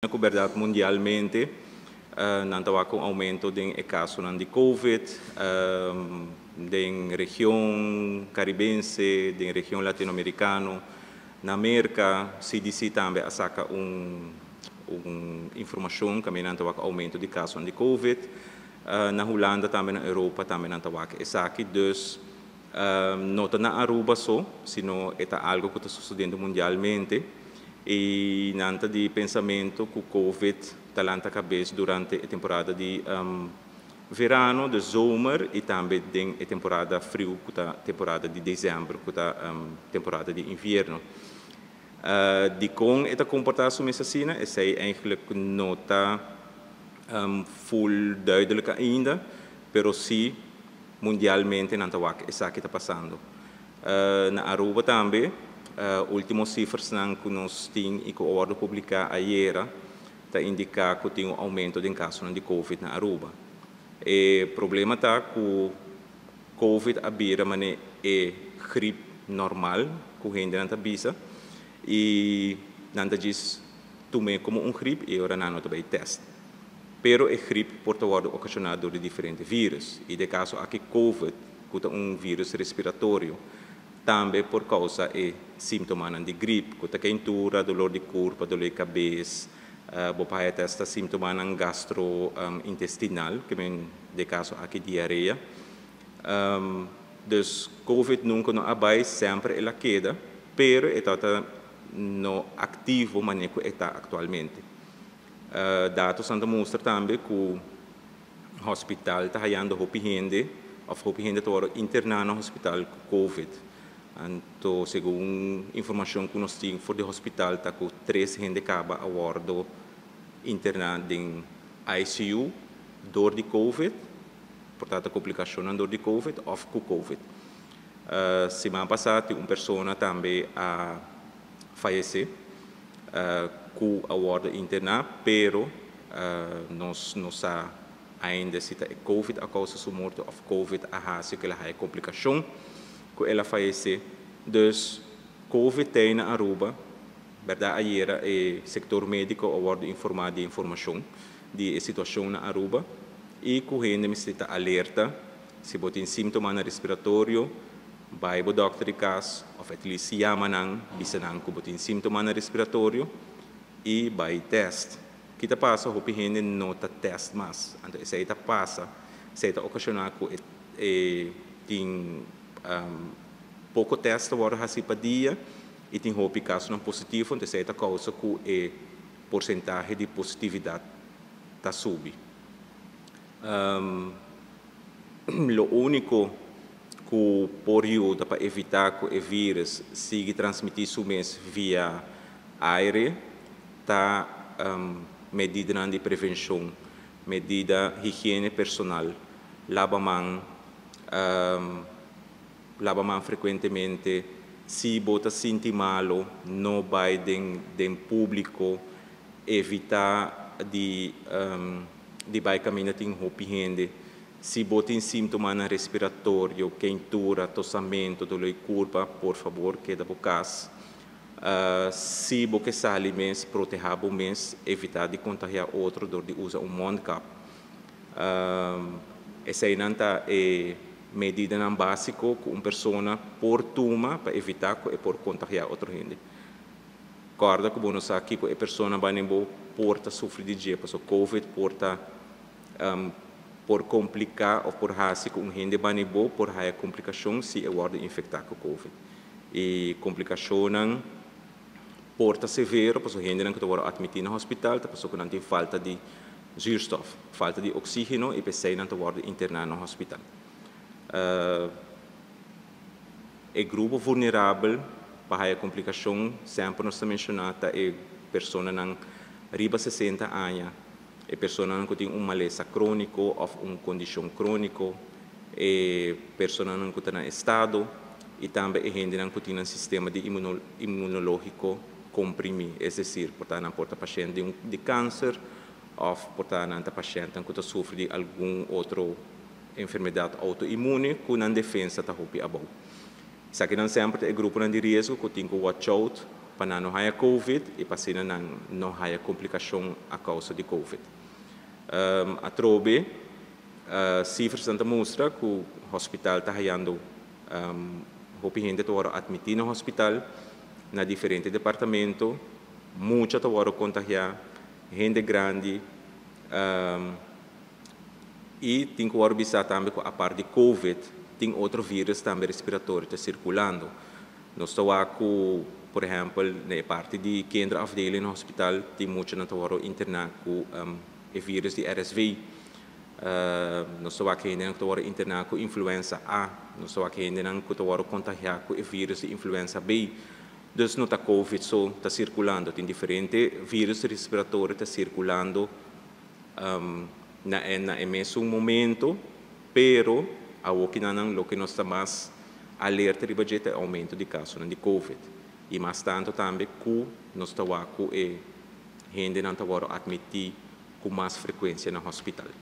cobertura mundialmente, nantawa com aumento de casos de COVID, da região caribense, da região latino-americana, na América, CDC também saca informação que nantawa com aumento de casos de COVID, na Holanda também, na Europa também nantawa que saque, dus não na Aruba só, sino é algo que está sucedendo mundialmente. E nanta de pensamento que o Covid talanta cabeça durante a temporada de verano, de zomer e também a temporada frio, que a temporada de dezembro, que a temporada de inverno. De com esta comportação mesacina, essa é eigenlijk nota full duidelijk ainda, pero sim mundialmente nanta wak essa que está passando. Na Aruba também últimos cifras que nós temos e que o órgão publicar ayer está indicar que tem aumento de casos de Covid na Aruba. O problema está que o Covid abira mané é gripe normal, que a gente não avisa, e não diz tomei como gripe e agora não também teste. Pero é gripe pode ser ocasionado por diferentes vírus, e de caso aqui Covid, que é vírus respiratório, também por causa de sintomas de gripe, como quentura, dolor de corpo, dolor de cabeça, bopaya testa sintomas gastrointestinal, que de caso aqui diarreia. Dus COVID nunca não abai sempre ela queda, pero está no ativo manejo que está atualmente. Dados mostram também que o hospital está ganhando hopi gente está internado no hospital com COVID. Então, segundo informação que nós temos do hospital, está com 3 gente que acaba agora internado em ICU, dor de COVID, portanto, complicação na dor de COVID ou com COVID. Semana passada, uma pessoa também a falecer, com agora internado, pero nós não sabemos ainda se é COVID a causa da morte ou COVID a raça que ela é complicação. Que ela falece, dus COVID tem na Aruba, verdade, ayer o setor médico agora informado de informação de situação na Aruba e que a gente está alerta se botem sintomas respiratório, vai ao doctor caso, ou at least yamanang, bisanang que botem sintomas respiratório e vai teste. O que está passa, a gente não está teste mais, então se está passa, se está ocasionado que tem pouco teste agora assim para dia e tem hope caso não positivo, então essa causa que a porcentagem de positividade está subindo. O único que pode ajudar para evitar que o vírus siga transmitindo mês via aire está medida de prevenção, medida higiene personal, lava mão frequentemente, se bota sentir malo, não vai de público, evitar de vai caminhar em roupa gente, se bota em sintomas respiratório, quentura, tossamento, dor de corpo, por favor, queda por casa. Se você sai mês, proteja o mês, evitar de contagiar outro, dor de usar mondcap. Essa aí não é medida não básica que uma pessoa por toma para evitar que por contagiar outra gente. Guarda que você aqui que a pessoa vai porta sofrer de dia, porque o COVID porta por complicar ou por raça que gente vai por a complicação se é guarda infectar com COVID. E complicação não porta severo, porque a gente não está admitida no hospital, a pessoa que não tem falta de zuurstof, falta de oxígeno e pessoa não está internada no hospital. O grupo vulnerável para a complicação sempre nós mencionamos é pessoa não riba 60 anos, é pessoa não tem maleza crônico ou uma condição crônica, é pessoa não tem estado e também é gente não tem um sistema de imunológico comprimido, é decir, portanto não porta paciente de câncer ou portanto não paciente que sofre de algum outro enfermidade autoimune que não defesa está roupa a bom. Isso aqui não sempre é grupo de risco que tem que watch out para não haja COVID e para não haja complicação a causa de COVID. A trobe, cifras Santa mostra que o hospital está havendo gente que está admitido no hospital, na diferentes departamentos, muita está contagiada, gente grande, e tem que observar também que a parte de COVID, tem outro vírus também respiratório está circulando. Nós estamos com, por exemplo, na parte de Kendra afdeling no hospital, tem muito na tawaro internar com o vírus de RSV. Nós estamos aqui na tawaro internar com influenza A. Nós estamos aqui na tawaro contagiar com o vírus de influenza B. Dus não está COVID só está circulando, tem diferentes vírus respiratórios está circulando na mesmo momento, pero o que nós está mais alerta de budget é aumento de casos de COVID. E mais tanto também que nós estamos com gente não está admitir com mais frequência no hospital.